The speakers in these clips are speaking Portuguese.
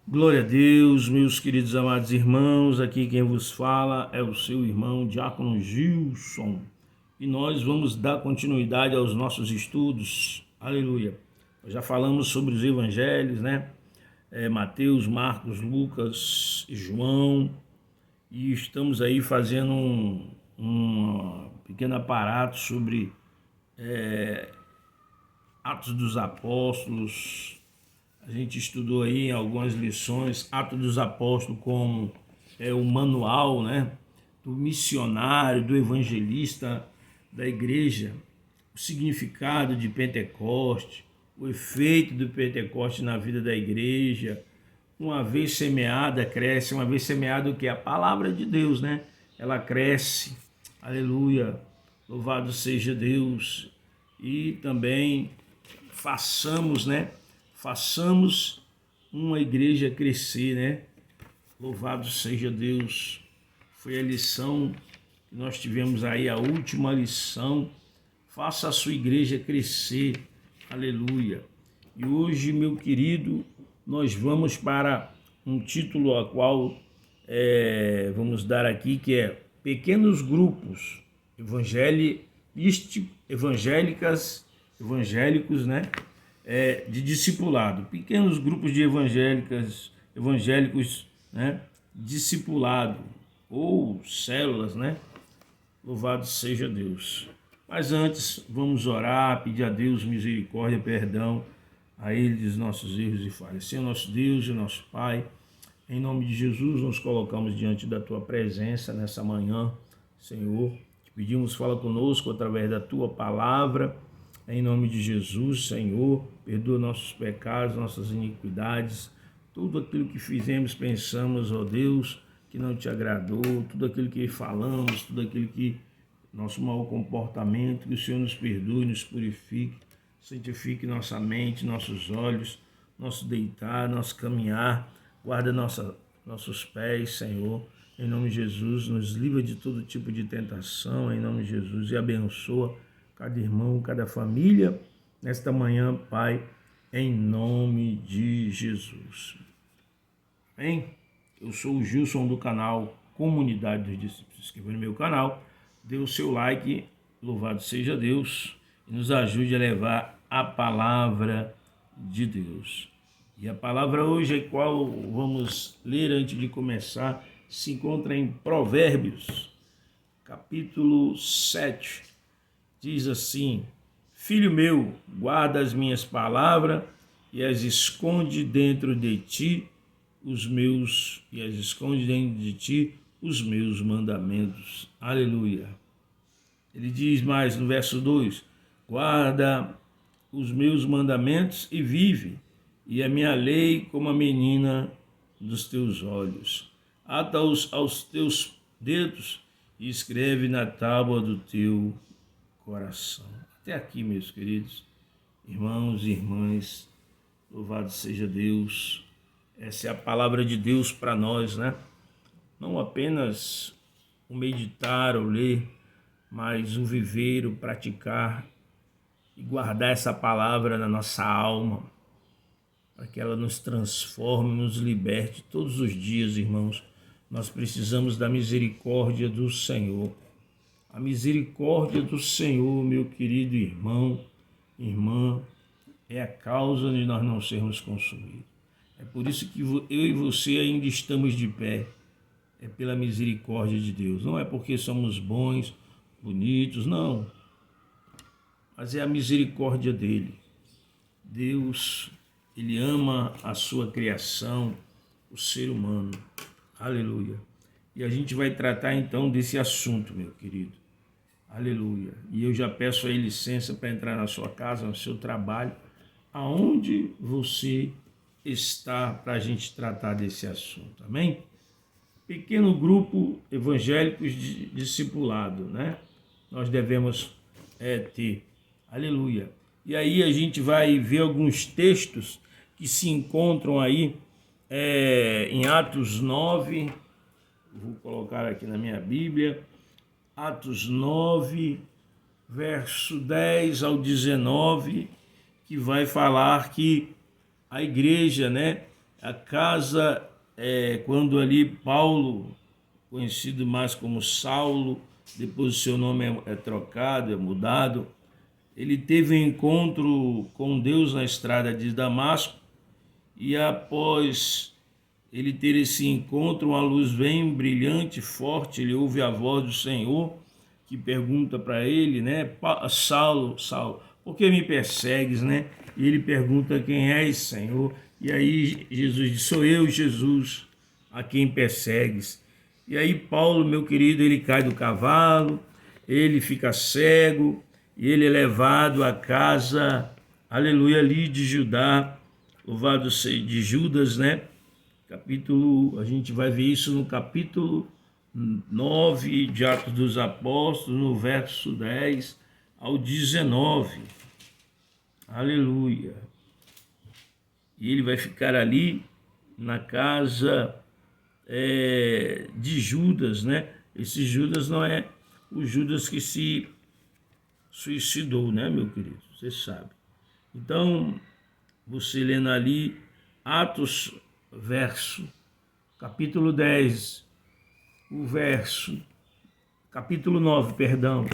Glória a Deus, meus queridos amados irmãos, aqui quem vos fala é o seu irmão Diácono Gilson e nós vamos dar continuidade aos nossos estudos, aleluia. Nós já falamos sobre os evangelhos, né? Mateus, Marcos, Lucas e João, e estamos aí fazendo um pequeno aparato sobre Atos dos Apóstolos. A gente estudou aí em algumas lições Atos dos Apóstolos como o manual, né, do missionário, do evangelista da igreja, o significado de Pentecoste, o efeito do Pentecoste na vida da igreja. Uma vez semeada, cresce. Uma vez semeada, o que? A palavra de Deus, né? Ela cresce. Aleluia. Louvado seja Deus. E também façamos, né? Façamos uma igreja crescer, né? Louvado seja Deus. Foi a lição que nós tivemos aí, a última lição. Faça a sua igreja crescer. Aleluia. E hoje, meu querido, nós vamos para um título a qual vamos dar aqui, que é Pequenos Grupos Evangélicos, né? De discipulado, pequenos grupos de evangélicos, né, discipulado ou células, né? Louvado seja Deus. Mas antes, vamos orar, pedir a Deus misericórdia, perdão a Ele dos nossos erros e falhas. Senhor nosso Deus e nosso Pai, em nome de Jesus, nos colocamos diante da Tua presença nessa manhã, Senhor. Te pedimos, fala conosco através da Tua palavra. Em nome de Jesus, Senhor, perdoa nossos pecados, nossas iniquidades, tudo aquilo que fizemos, pensamos, ó Deus, que não te agradou, tudo aquilo que falamos, tudo aquilo que nosso mau comportamento, que o Senhor nos perdoe, nos purifique, santifique nossa mente, nossos olhos, nosso deitar, nosso caminhar, guarda nossos pés, Senhor. Em nome de Jesus, nos livra de todo tipo de tentação, em nome de Jesus, e abençoa cada irmão, cada família, nesta manhã, Pai, em nome de Jesus. Amém? Eu sou o Gilson do canal Comunidade dos Discípulos. Se inscreva no meu canal, dê o seu like, louvado seja Deus, e nos ajude a levar a palavra de Deus. E a palavra hoje, a qual vamos ler antes de começar, se encontra em Provérbios, capítulo 7. Diz assim: Filho meu, guarda as minhas palavras e as esconde dentro de ti os meus mandamentos. Aleluia. Ele diz mais no verso 2: Guarda os meus mandamentos e vive, e a minha lei como a menina dos teus olhos. Ata-os aos teus dedos e escreve na tábua do teu coração. Até aqui, meus queridos irmãos e irmãs, louvado seja Deus. Essa é a palavra de Deus para nós, né? Não apenas o meditar, o ler, mas o viver, o praticar e guardar essa palavra na nossa alma, para que ela nos transforme, nos liberte todos os dias, irmãos. Nós precisamos da misericórdia do Senhor. A misericórdia do Senhor, meu querido irmão, irmã, é a causa de nós não sermos consumidos. É por isso que eu e você ainda estamos de pé. É pela misericórdia de Deus. Não é porque somos bons, bonitos, não. Mas é a misericórdia dele. Deus, ele ama a sua criação, o ser humano. Aleluia. E a gente vai tratar então desse assunto, meu querido. Aleluia. E eu já peço aí licença para entrar na sua casa, no seu trabalho, aonde você está, para a gente tratar desse assunto. Amém? Pequeno grupo evangélico de discipulado, né? Nós devemos ter. Aleluia. E aí a gente vai ver alguns textos que se encontram aí em Atos 9. Vou colocar aqui na minha Bíblia. Atos 9, verso 10 ao 19, que vai falar que a igreja, né, A casa, quando ali Paulo, conhecido mais como Saulo, depois o seu nome é trocado, é mudado, ele teve um encontro com Deus na estrada de Damasco, e após ele ter esse encontro, uma luz bem brilhante, forte, ele ouve a voz do Senhor, que pergunta para ele, né, Saulo, Saulo, por que me persegues, né? E ele pergunta, quem és, Senhor? E aí Jesus diz, sou eu, Jesus, a quem persegues. E aí Paulo, meu querido, ele cai do cavalo, ele fica cego, e ele é levado à casa, aleluia, ali de Judá, louvado seja, de Judas, né? A gente vai ver isso no capítulo 9 de Atos dos Apóstolos, no verso 10 ao 19. Aleluia. E ele vai ficar ali na casa de Judas, né? Esse Judas não é o Judas que se suicidou, né, meu querido? Você sabe. Então, você lendo ali Atos, capítulo 10, capítulo 9, perdão,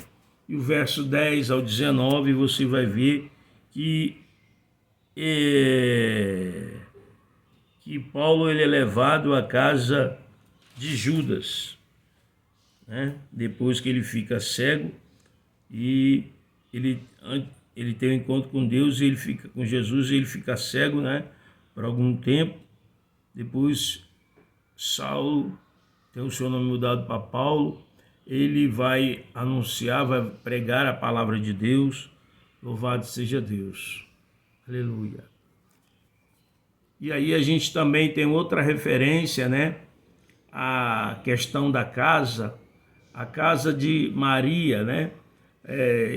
e o verso 10 ao 19, você vai ver que Paulo ele é levado à casa de Judas, né? Depois que ele fica cego e ele tem um encontro com Deus, e ele fica com Jesus, e ele fica cego, né, por algum tempo. Depois Saulo tem o seu nome mudado para Paulo, ele vai anunciar, vai pregar a palavra de Deus. Louvado seja Deus, aleluia. E aí a gente também tem outra referência, né, a questão da casa, a casa de Maria, né,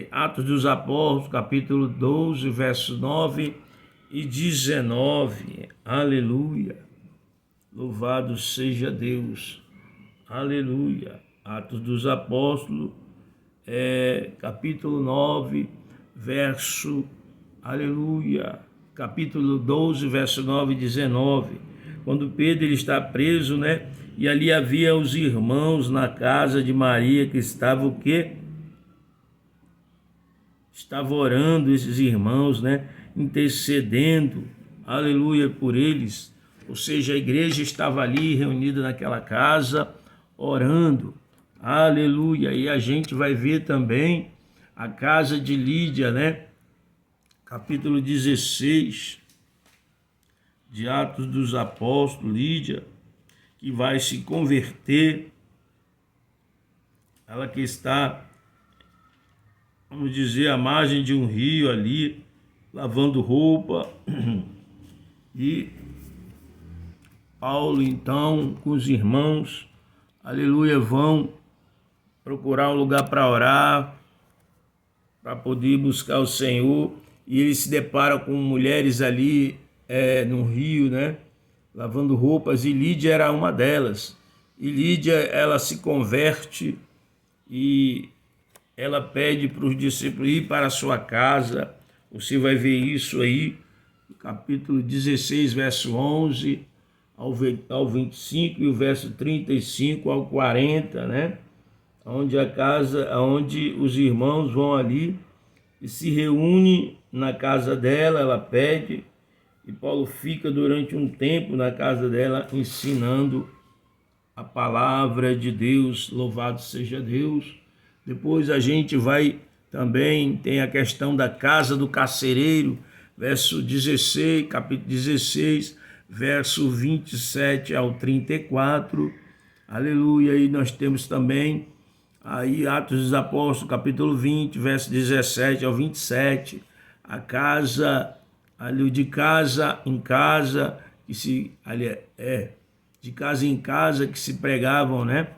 Atos dos Apóstolos, capítulo 12, verso 9 e 19, aleluia, louvado seja Deus, aleluia. Atos dos Apóstolos, capítulo 9, verso, aleluia, capítulo 12, verso 9 e 19, quando Pedro ele está preso, né, e ali havia os irmãos na casa de Maria, que estava o quê? Estava orando, esses irmãos, né, intercedendo, aleluia, por eles. Ou seja, a igreja estava ali reunida naquela casa, orando, aleluia. E a gente vai ver também a casa de Lídia, né, capítulo 16 de Atos dos Apóstolos, Lídia, que vai se converter, ela que está, vamos dizer, à margem de um rio ali, lavando roupa, e Paulo, então, com os irmãos, aleluia, vão procurar um lugar para orar, para poder buscar o Senhor, e eles se deparam com mulheres ali no rio, né, lavando roupas, e Lídia era uma delas. E Lídia, ela se converte e ela pede para os discípulos ir para a sua casa. Você vai ver isso aí, no capítulo 16, verso 11 ao 25 e o verso 35 ao 40, né? Onde onde os irmãos vão ali e se reúnem na casa dela, ela pede, e Paulo fica durante um tempo na casa dela ensinando a palavra de Deus, louvado seja Deus. Depois a gente vai também, tem a questão da casa do carcereiro, verso 16, capítulo 16, verso 27 ao 34, aleluia. E nós temos também aí Atos dos Apóstolos, capítulo 20, verso 17 ao 27, a casa, ali de casa em casa, que se, ali de casa em casa que se pregavam, né?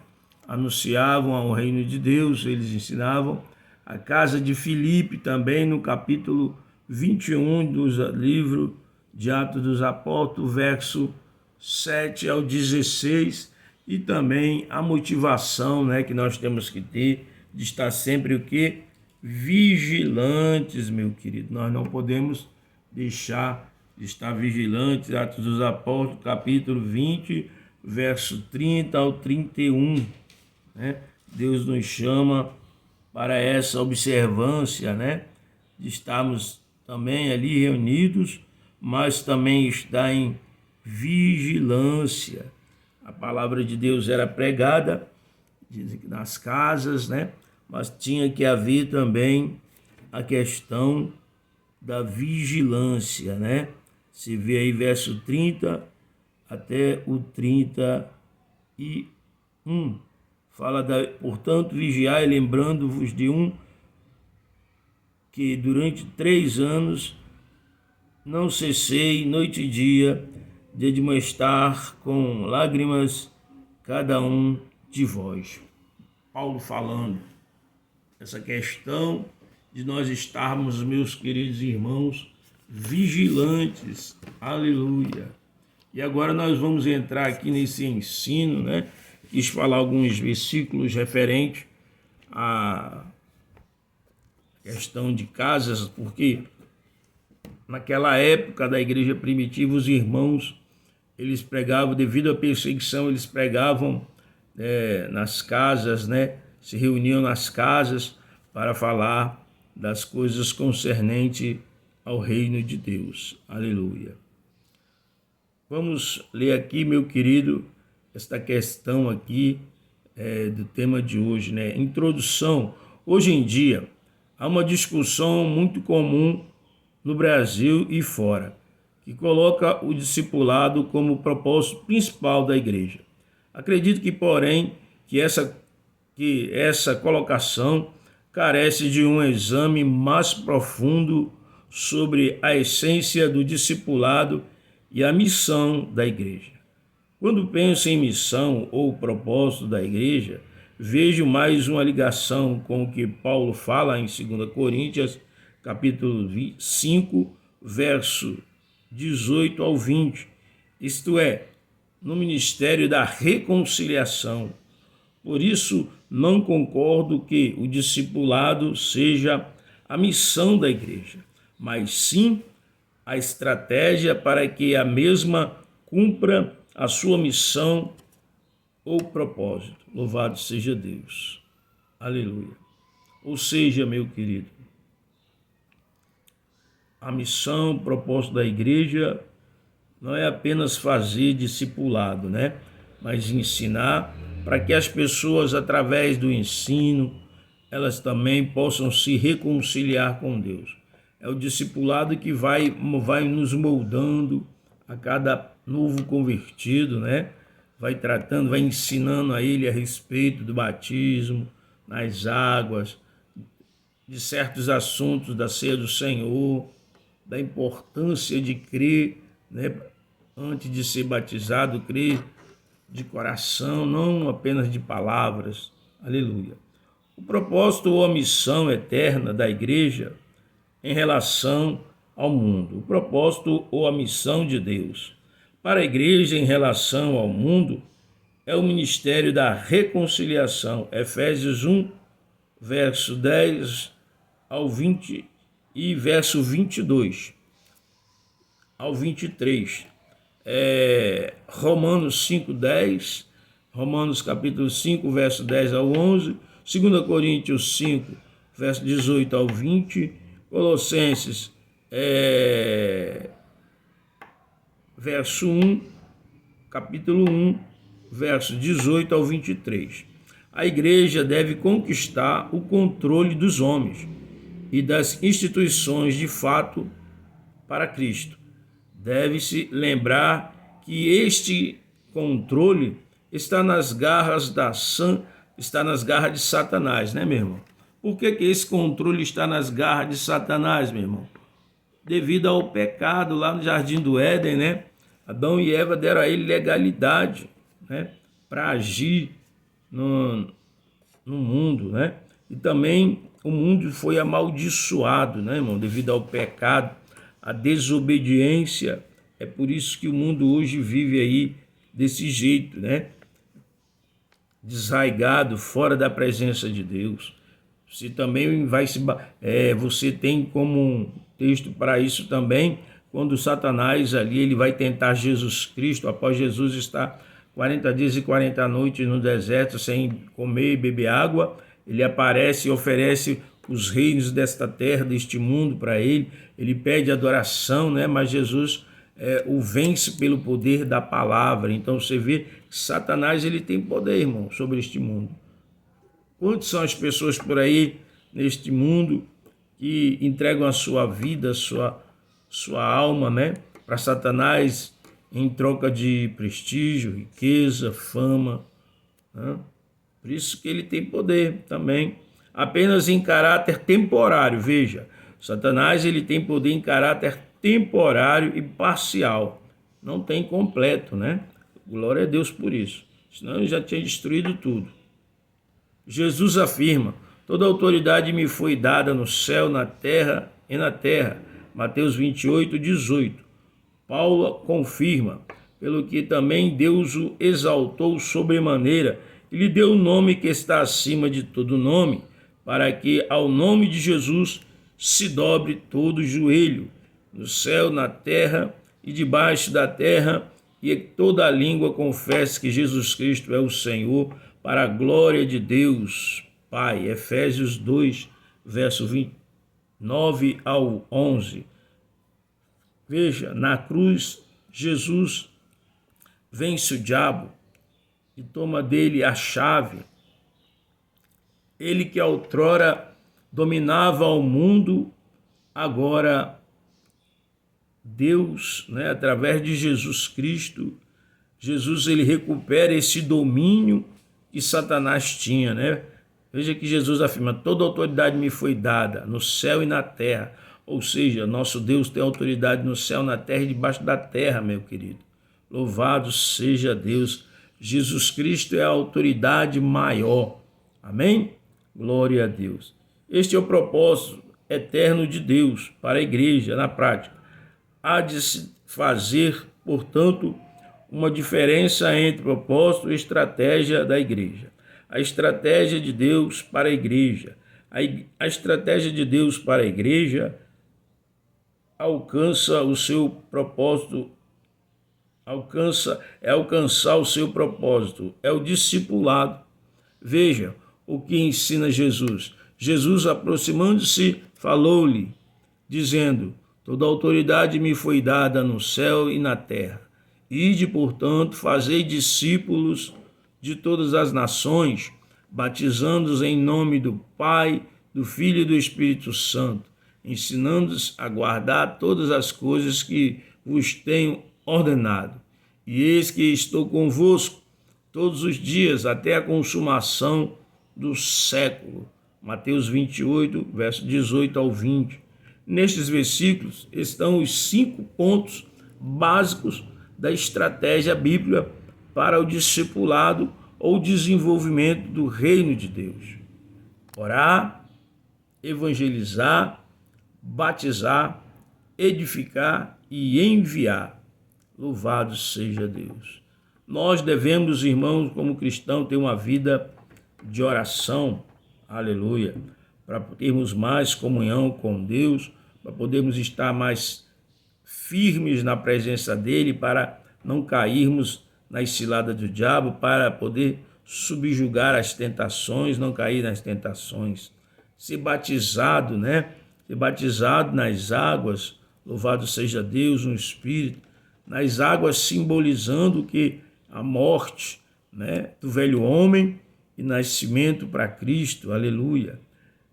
Anunciavam ao reino de Deus, eles ensinavam. A casa de Filipe também, no capítulo 21 do livro de Atos dos Apóstolos, verso 7 ao 16, e também a motivação, né, que nós temos que ter de estar sempre o quê? Vigilantes, meu querido. Nós não podemos deixar de estar vigilante. Atos dos Apóstolos, capítulo 20, verso 30 ao 31, né? Deus nos chama para essa observância, né? De estarmos também ali reunidos, mas também estar em vigilância. A palavra de Deus era pregada, dizem que nas casas, né? Mas tinha que haver também a questão da vigilância, né? Se vê aí verso 30 até o 31. Fala portanto, vigiai, lembrando-vos de que durante 3 anos não cessei noite e dia de admoestar com lágrimas cada um de vós. Paulo falando essa questão de nós estarmos, meus queridos irmãos, vigilantes. Aleluia. E agora nós vamos entrar aqui nesse ensino, né? Quis falar alguns versículos referentes à questão de casas, porque naquela época da igreja primitiva, os irmãos, eles pregavam, devido à perseguição, eles pregavam nas casas, né? Se reuniam nas casas para falar das coisas concernentes ao reino de Deus. Aleluia. Vamos ler aqui, meu querido, esta questão aqui do tema de hoje, né? Introdução. Hoje em dia, há uma discussão muito comum no Brasil e fora, que coloca o discipulado como propósito principal da igreja. Acredito que, porém, que essa colocação carece de um exame mais profundo sobre a essência do discipulado e a missão da igreja. Quando penso em missão ou propósito da igreja, vejo mais uma ligação com o que Paulo fala em 2 Coríntios, capítulo 5, verso 18 ao 20, isto é, no ministério da reconciliação. Por isso, não concordo que o discipulado seja a missão da igreja, mas sim a estratégia para que a mesma cumpra a sua missão ou propósito. Louvado seja Deus. Aleluia. Ou seja, meu querido, a missão, o propósito da igreja não é apenas fazer discipulado, né? Mas ensinar para que as pessoas, através do ensino, elas também possam se reconciliar com Deus. É o discipulado que vai nos moldando a cada novo convertido, né? Vai tratando, vai ensinando a ele a respeito do batismo, nas águas, de certos assuntos da ceia do Senhor, da importância de crer, né? Antes de ser batizado, crer de coração, não apenas de palavras. Aleluia. O propósito ou a missão eterna da igreja em relação ao mundo. O propósito ou a missão de Deus para a igreja em relação ao mundo é o ministério da reconciliação. Efésios 1, verso 10 ao 20 e verso 22 ao 23. Romanos 5:10, Romanos capítulo 5, verso 10 ao 11, 2 Coríntios 5, verso 18 ao 20, Colossenses verso 1, capítulo 1, verso 18 ao 23. A igreja deve conquistar o controle dos homens e das instituições de fato para Cristo. Deve-se lembrar que este controle está nas garras de Satanás, né, meu irmão? Por que esse controle está nas garras de Satanás, meu irmão? Devido ao pecado lá no Jardim do Éden, né? Adão e Eva deram a ele legalidade, né? Para agir no mundo, né? E também o mundo foi amaldiçoado, né, irmão? Devido ao pecado, à desobediência. É por isso que o mundo hoje vive aí desse jeito, né? Desarraigado, fora da presença de Deus. Você também você tem como um texto para isso também, quando Satanás ali ele vai tentar Jesus Cristo, após Jesus estar 40 dias e 40 noites no deserto sem comer e beber água, ele aparece e oferece os reinos desta terra, deste mundo para ele, ele pede adoração, né? Mas Jesus o vence pelo poder da palavra. Então você vê que Satanás ele tem poder, irmão, sobre este mundo. Quantas são as pessoas por aí neste mundo que entregam a sua vida, sua alma, né, para Satanás em troca de prestígio, riqueza, fama, né? Por isso que ele tem poder também, apenas em caráter temporário. Veja, Satanás ele tem poder em caráter temporário e parcial, não tem completo, né? Glória a Deus por isso, senão ele já tinha destruído tudo. Jesus afirma: toda autoridade me foi dada no céu, na terra e na terra. Mateus 28, 18. Paulo confirma: pelo que também Deus o exaltou sobremaneira e lhe deu o nome que está acima de todo nome, para que ao nome de Jesus se dobre todo o joelho, no céu, na terra e debaixo da terra, e toda a língua confesse que Jesus Cristo é o Senhor, para a glória de Deus Pai. Efésios 2, verso 29 ao 11. Veja, na cruz, Jesus vence o diabo e toma dele a chave. Ele que outrora dominava o mundo, agora Deus, né, através de Jesus Cristo, Jesus ele recupera esse domínio que Satanás tinha, né? Veja que Jesus afirma: toda autoridade me foi dada no céu e na terra. Ou seja, nosso Deus tem autoridade no céu, na terra e debaixo da terra, meu querido. Louvado seja Deus. Jesus Cristo é a autoridade maior. Amém? Glória a Deus. Este é o propósito eterno de Deus para a igreja, na prática. Há de se fazer, portanto, uma diferença entre propósito e estratégia da igreja. A estratégia de Deus para a igreja. A estratégia de Deus para a igreja alcançar o seu propósito, alcançar o seu propósito, é o discipulado. Veja o que ensina Jesus. Jesus, aproximando-se, falou-lhe, dizendo: toda autoridade me foi dada no céu e na terra. Ide, portanto, fazei discípulos de todas as nações, batizando-os em nome do Pai, do Filho e do Espírito Santo, ensinando-os a guardar todas as coisas que vos tenho ordenado. E eis que estou convosco todos os dias, até a consumação do século. Mateus 28, verso 18 ao 20. Nestes versículos estão os 5 pontos básicos da estratégia bíblica para o discipulado ou desenvolvimento do reino de Deus: orar, evangelizar, batizar, edificar e enviar. Louvado seja Deus. Nós devemos, irmãos, como cristãos, ter uma vida de oração, aleluia, para termos mais comunhão com Deus, para podermos estar mais firmes na presença dele, para não cairmos na cilada do diabo, para poder subjugar as tentações, não cair nas tentações. Ser batizado, né? Ser batizado nas águas, louvado seja Deus, no Espírito, nas águas simbolizando que a morte, né, do velho homem e nascimento para Cristo, aleluia,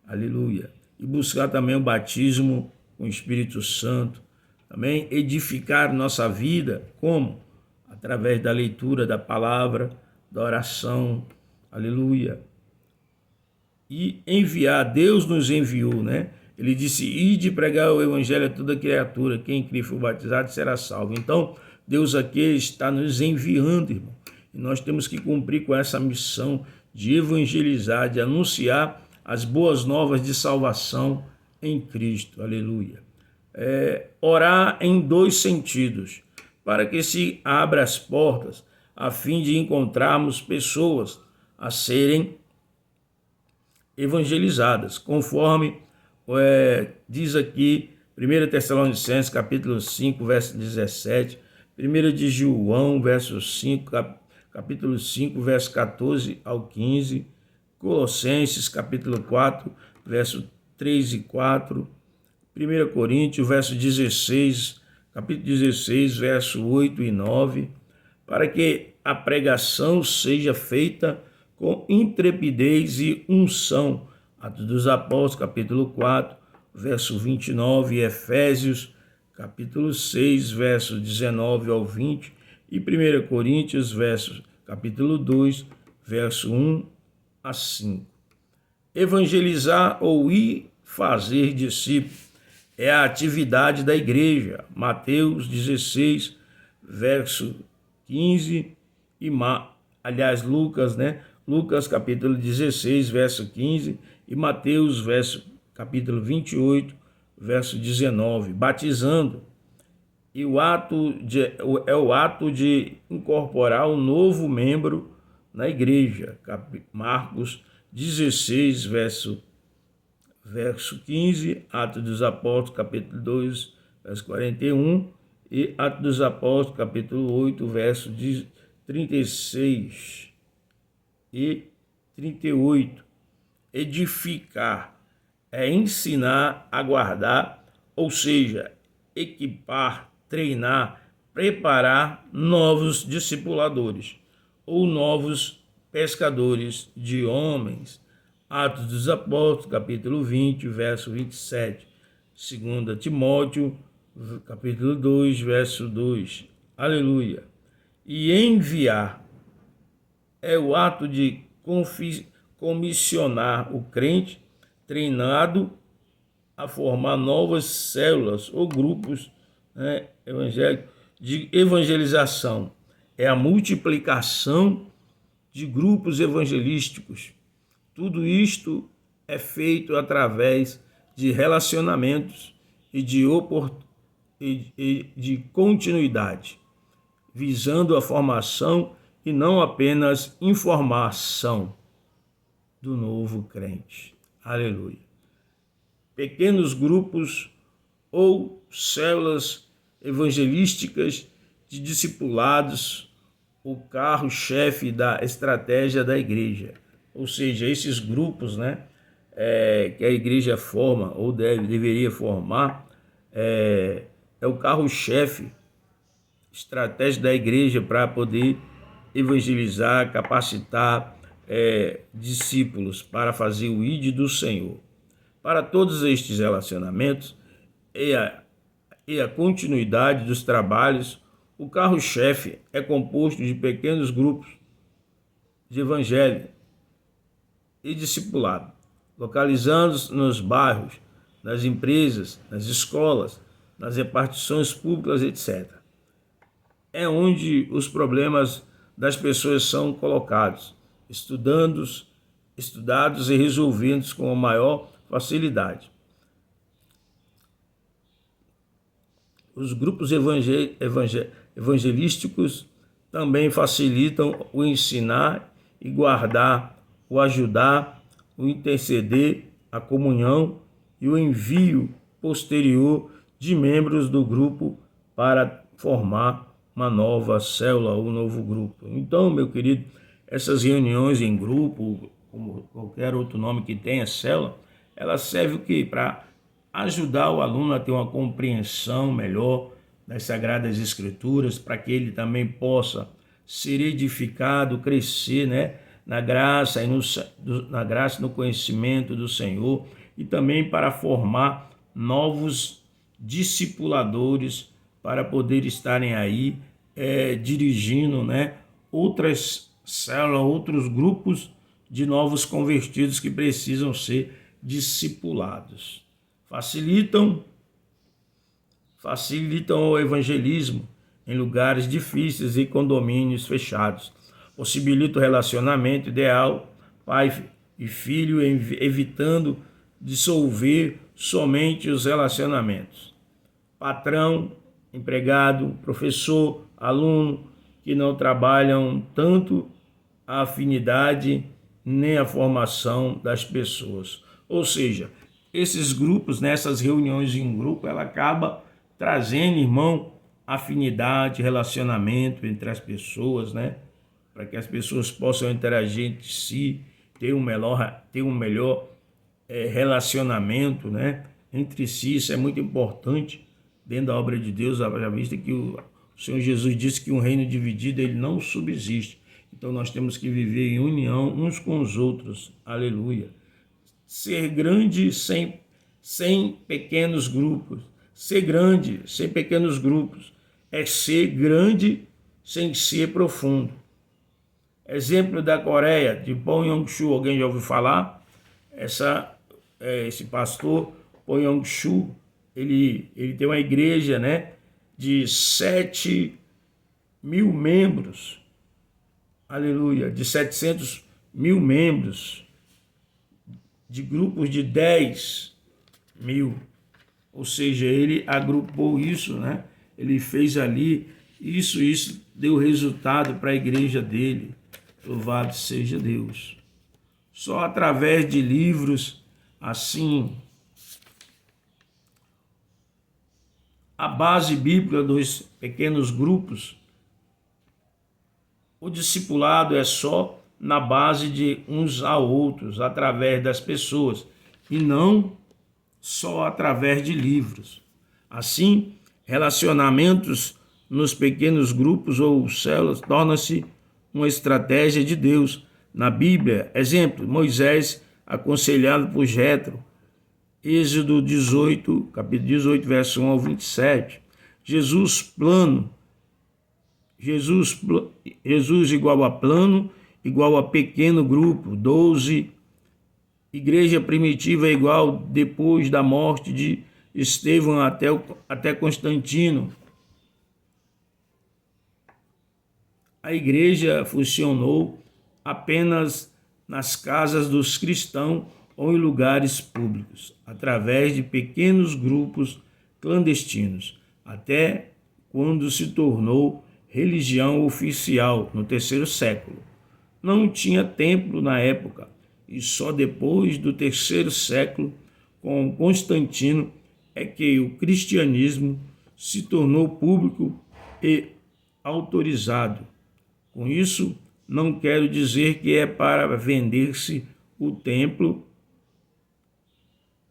aleluia. E buscar também o batismo com o Espírito Santo, também edificar nossa vida, como? Através da leitura da palavra, da oração, aleluia. E enviar, Deus nos enviou, né? Ele disse: ide pregar o evangelho a toda criatura, quem crer e for batizado será salvo. Então, Deus aqui está nos enviando, irmão. E nós temos que cumprir com essa missão de evangelizar, de anunciar as boas novas de salvação em Cristo, aleluia. Orar em 2 sentidos, para que se abra as portas, a fim de encontrarmos pessoas a serem evangelizadas, conforme diz aqui 1 Tessalonicenses, capítulo 5, verso 17, 1 de João, verso 5, capítulo 5, verso 14 ao 15, Colossenses, capítulo 4, verso 3 e 4, 1 Coríntios, verso 16, capítulo 16, verso 8 e 9, para que a pregação seja feita com intrepidez e unção. Atos dos Apóstolos, capítulo 4, verso 29, e Efésios, capítulo 6, verso 19 ao 20, e 1 Coríntios, capítulo 2, verso 1 a 5. Evangelizar ou ir fazer discípulos é a atividade da igreja. Mateus 16, verso 15 e Lucas, Lucas capítulo 16, verso 15 e Mateus capítulo 28, verso 19, batizando. E é o ato de incorporar um novo membro na igreja. Marcos 16, verso 15, Atos dos Apóstolos, capítulo 2, verso 41, e Atos dos Apóstolos, capítulo 8, verso 36 e 38. Edificar é ensinar a guardar, ou seja, equipar, treinar, preparar novos discipuladores ou novos pescadores de homens. Atos dos Apóstolos, capítulo 20, verso 27. 2 Timóteo, capítulo 2, verso 2. Aleluia. E enviar é o ato de comissionar o crente treinado a formar novas células ou grupos evangélicos de evangelização. É a multiplicação de grupos evangelísticos. Tudo isto é feito através de relacionamentos e de continuidade, visando a formação e não apenas informação do novo crente. Aleluia. Pequenos grupos ou células evangelísticas de discipulados, o carro-chefe da estratégia da igreja. Ou seja, esses grupos que a igreja forma ou deveria formar é o carro-chefe, estratégia da igreja para poder evangelizar, capacitar discípulos para fazer o ID do Senhor. Para todos estes relacionamentos e a continuidade dos trabalhos, o carro-chefe é composto de pequenos grupos de evangelho e discipulado, localizando-se nos bairros, nas empresas, nas escolas, nas repartições públicas, etc. É onde os problemas das pessoas são colocados, estudados e resolvidos com a maior facilidade. Os grupos evangelísticos também facilitam o ensinar e guardar, o ajudar, o interceder, a comunhão e o envio posterior de membros do grupo para formar uma nova célula ou um novo grupo. Então, meu querido, essas reuniões em grupo, como qualquer outro nome que tenha, célula, ela serve o quê? Para ajudar o aluno a ter uma compreensão melhor das Sagradas Escrituras, para que ele também possa ser edificado, crescer, na graça e no conhecimento do Senhor, e também para formar novos discipuladores para poder estarem aí dirigindo outras células, outros grupos de novos convertidos que precisam ser discipulados. Facilitam o evangelismo em lugares difíceis e condomínios fechados. Possibilita o relacionamento ideal, pai e filho, evitando dissolver somente os relacionamentos. Patrão, empregado, professor, aluno, que não trabalham tanto a afinidade nem a formação das pessoas. Ou seja, esses grupos, nessas reuniões em grupo, ela acaba trazendo, irmão, afinidade, relacionamento entre as pessoas, né? Para que as pessoas possam interagir entre si, ter um melhor relacionamento, né? Entre si. Isso é muito importante dentro da obra de Deus, à vista que o Senhor Jesus disse que um reino dividido ele não subsiste. Então nós temos que viver em união uns com os outros. Aleluia. Ser grande sem pequenos grupos. Ser grande sem pequenos grupos é ser grande sem ser profundo. Exemplo da Coreia, de Pon Yong-Soo, alguém já ouviu falar? Esse pastor Pon Yong-Soo, ele tem uma igreja, né, de 7 mil membros, aleluia, de 700 mil membros, de grupos de 10 mil, ou seja, ele agrupou isso, né? Ele fez ali, isso deu resultado para a igreja dele, louvado seja Deus. Só através de livros assim, a base bíblica dos pequenos grupos, o discipulado é só na base de uns a outros, através das pessoas, e não só através de livros. Assim, relacionamentos nos pequenos grupos ou células torna-se uma estratégia de Deus. Na Bíblia, exemplo, Moisés aconselhado por Jetro, Êxodo 18, capítulo 18, verso 1 ao 27. Jesus igual a plano, igual a pequeno grupo, 12. Igreja primitiva é igual depois da morte de Estevão até Constantino. A igreja funcionou apenas nas casas dos cristãos ou em lugares públicos, através de pequenos grupos clandestinos, até quando se tornou religião oficial no terceiro século. Não tinha templo na época, e só depois do terceiro século, com Constantino, é que o cristianismo se tornou público e autorizado. Com isso, não quero dizer que é para vender-se o templo,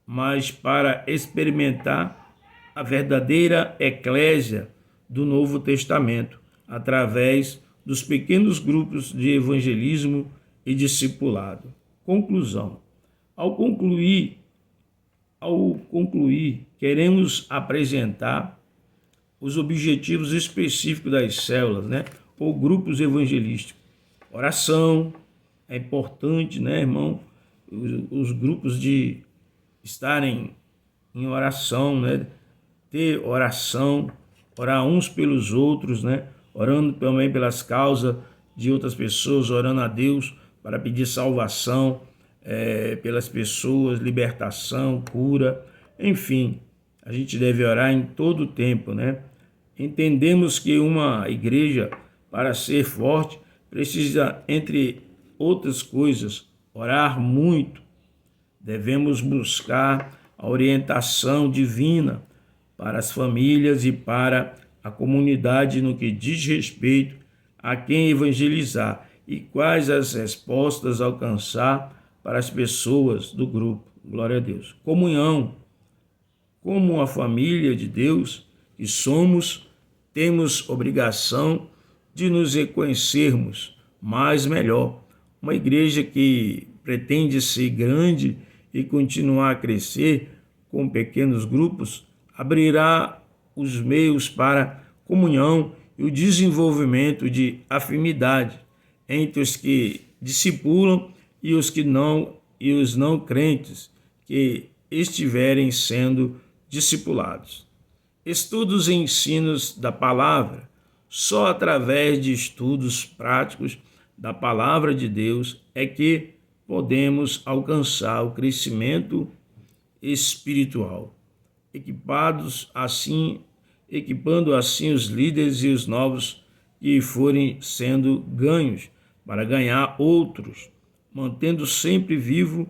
mas para experimentar a verdadeira eclésia do Novo Testamento, através dos pequenos grupos de evangelismo e discipulado. Conclusão. Ao concluir, queremos apresentar os objetivos específicos das células, né, ou grupos evangelísticos. Oração é importante, né, irmão? Os grupos de estarem em oração, né? Ter oração, orar uns pelos outros, né? Orando também pelas causas de outras pessoas, orando a Deus para pedir salvação pelas pessoas, libertação, cura, enfim, a gente deve orar em todo o tempo, né? Entendemos que uma igreja, para ser forte, precisa, entre outras coisas, orar muito. Devemos buscar a orientação divina para as famílias e para a comunidade no que diz respeito a quem evangelizar e quais as respostas alcançar para as pessoas do grupo. Glória a Deus. Comunhão. Como uma família de Deus que somos, temos obrigação de nos reconhecermos mais melhor. Uma igreja que pretende ser grande e continuar a crescer com pequenos grupos, abrirá os meios para comunhão e o desenvolvimento de afinidade entre os que discipulam e os não crentes que estiverem sendo discipulados. Estudos e ensinos da palavra. Só através de estudos práticos da palavra de Deus é que podemos alcançar o crescimento espiritual, equipando assim os líderes e os novos que forem sendo ganhos para ganhar outros, mantendo sempre vivo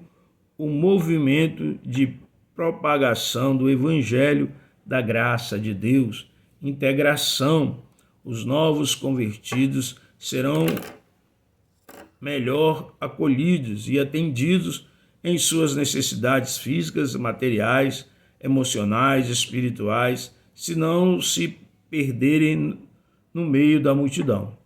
o movimento de propagação do Evangelho da graça de Deus, integração. Os novos convertidos serão melhor acolhidos e atendidos em suas necessidades físicas, materiais, emocionais, espirituais, se não se perderem no meio da multidão.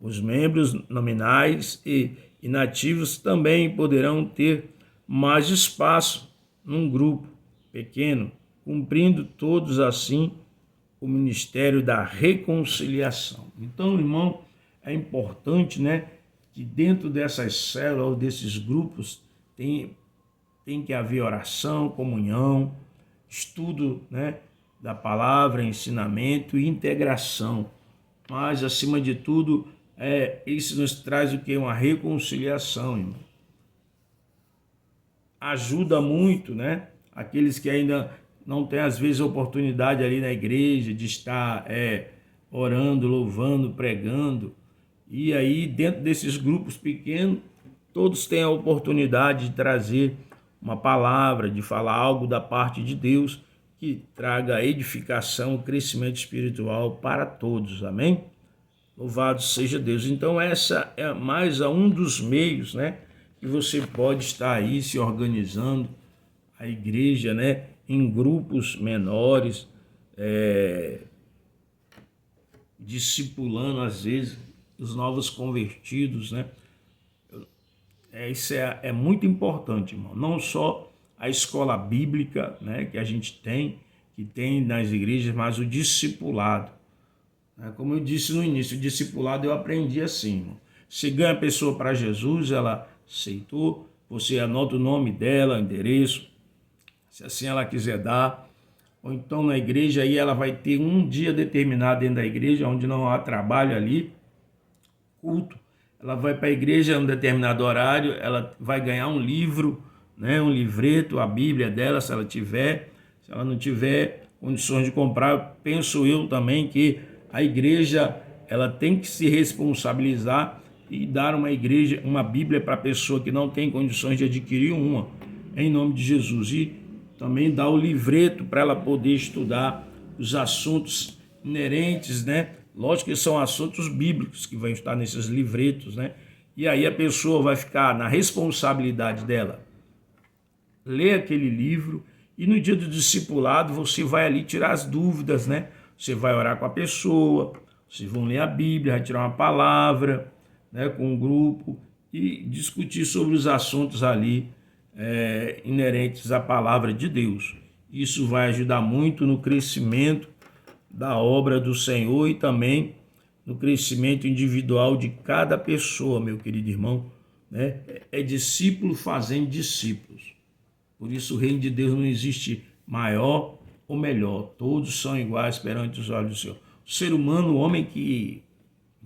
Os membros nominais e inativos também poderão ter mais espaço num grupo pequeno, cumprindo todos assim o ministério da reconciliação. Então, irmão, é importante, né, que dentro dessas células ou desses grupos tem que haver oração, comunhão, estudo, né, da palavra, ensinamento e integração. Mas, acima de tudo, isso nos traz o que? Uma reconciliação, irmão. Ajuda muito, né, aqueles que ainda não têm, às vezes, a oportunidade ali na igreja de estar orando, louvando, pregando. E aí, dentro desses grupos pequenos, todos têm a oportunidade de trazer uma palavra, de falar algo da parte de Deus que traga edificação, crescimento espiritual para todos. Amém? Louvado seja Deus. Então, essa é mais um dos meios, né, que você pode estar aí se organizando, a igreja, né, em grupos menores, discipulando, às vezes, os novos convertidos, né? Isso é muito importante, irmão. Não só a escola bíblica, né, que a gente que tem nas igrejas, mas o discipulado. Como eu disse no início, o discipulado eu aprendi assim, irmão. Você ganha a pessoa para Jesus, ela aceitou, você anota o nome dela, o endereço, se assim ela quiser dar, ou então na igreja aí ela vai ter um dia determinado dentro da igreja, onde não há trabalho ali, culto. Ela vai para a igreja em um determinado horário, ela vai ganhar um livro, né, um livreto, a Bíblia dela, se ela tiver. Se ela não tiver condições de comprar, penso eu também que a igreja ela tem que se responsabilizar e dar uma Bíblia para a pessoa que não tem condições de adquirir uma, em nome de Jesus. E também dar o livreto para ela poder estudar os assuntos inerentes, né? Lógico que são assuntos bíblicos que vão estar nesses livretos, né? E aí a pessoa vai ficar na responsabilidade dela ler aquele livro e no dia do discipulado você vai ali tirar as dúvidas, né? Você vai orar com a pessoa, vocês vão ler a Bíblia, vai tirar uma palavra, né, com um grupo e discutir sobre os assuntos ali inerentes à palavra de Deus. Isso vai ajudar muito no crescimento da obra do Senhor e também no crescimento individual de cada pessoa, meu querido irmão, né? É discípulo fazendo discípulos. Por isso o reino de Deus não existe maior ou melhor. Todos são iguais perante os olhos do Senhor. O ser humano, o homem que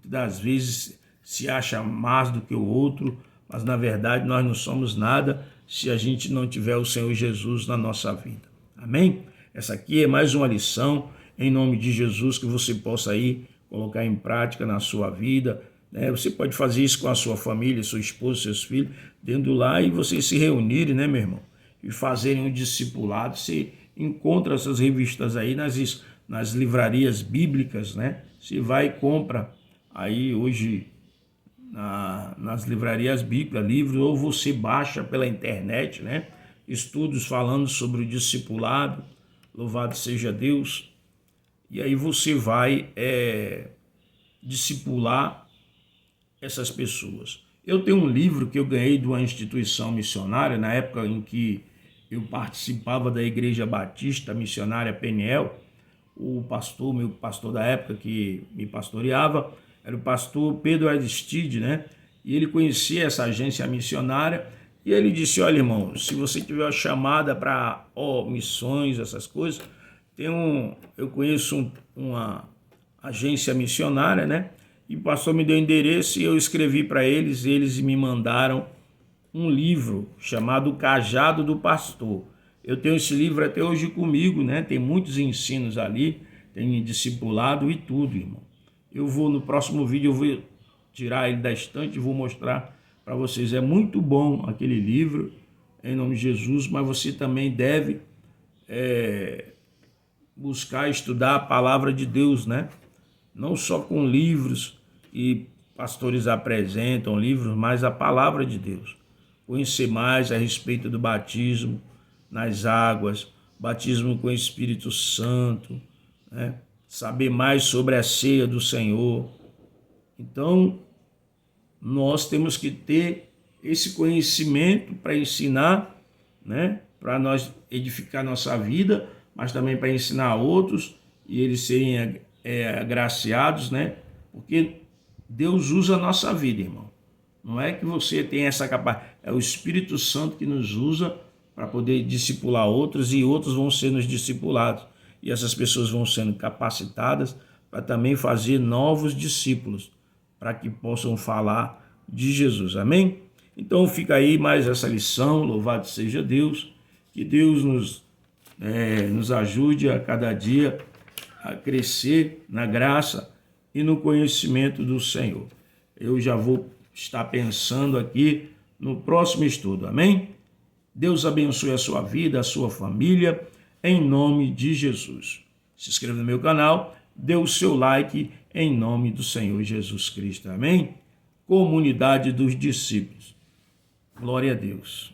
muitas vezes se acha mais do que o outro, mas na verdade nós não somos nada se a gente não tiver o Senhor Jesus na nossa vida. Amém? Essa aqui é mais uma lição, em nome de Jesus, que você possa aí colocar em prática na sua vida, né? Você pode fazer isso com a sua família, sua esposa, seus filhos, dentro lá e vocês se reunirem, né, meu irmão? E fazerem um discipulado. Você encontra essas revistas aí nas livrarias bíblicas, né? Você vai e compra aí hoje nas livrarias bíblicas, livros, ou você baixa pela internet, né? Estudos falando sobre o discipulado, louvado seja Deus. E aí você vai discipular essas pessoas. Eu tenho um livro que eu ganhei de uma instituição missionária, na época em que eu participava da Igreja Batista Missionária Peniel. O pastor, meu pastor da época que me pastoreava, era o pastor Pedro Aristide, né? E ele conhecia essa agência missionária e ele disse: olha, irmão, se você tiver uma chamada para missões, essas coisas, eu conheço uma agência missionária, né? E o pastor me deu o endereço e eu escrevi para eles, e eles me mandaram um livro chamado O Cajado do Pastor. Eu tenho esse livro até hoje comigo, né? Tem muitos ensinos ali, tem discipulado e tudo, irmão. No próximo vídeo, eu vou tirar ele da estante e vou mostrar para vocês. É muito bom aquele livro, em nome de Jesus, mas você também deve buscar estudar a palavra de Deus, né? Não só com livros e pastores apresentam livros, mas a palavra de Deus. Conhecer mais a respeito do batismo nas águas, batismo com o Espírito Santo, né? Saber mais sobre a ceia do Senhor. Então, nós temos que ter esse conhecimento para ensinar, né? Para nós edificar nossa vida, mas também para ensinar outros e eles serem agraciados, né? Porque Deus usa a nossa vida, irmão. Não é que você tem essa capacidade, é o Espírito Santo que nos usa para poder discipular outros e outros vão ser nos discipulados. E essas pessoas vão sendo capacitadas para também fazer novos discípulos, para que possam falar de Jesus. Amém? Então fica aí mais essa lição, louvado seja Deus, que Deus nos ajude a cada dia a crescer na graça e no conhecimento do Senhor. Eu já vou estar pensando aqui no próximo estudo, amém? Deus abençoe a sua vida, a sua família, em nome de Jesus. Se inscreva no meu canal, dê o seu like em nome do Senhor Jesus Cristo, amém? Comunidade dos discípulos. Glória a Deus.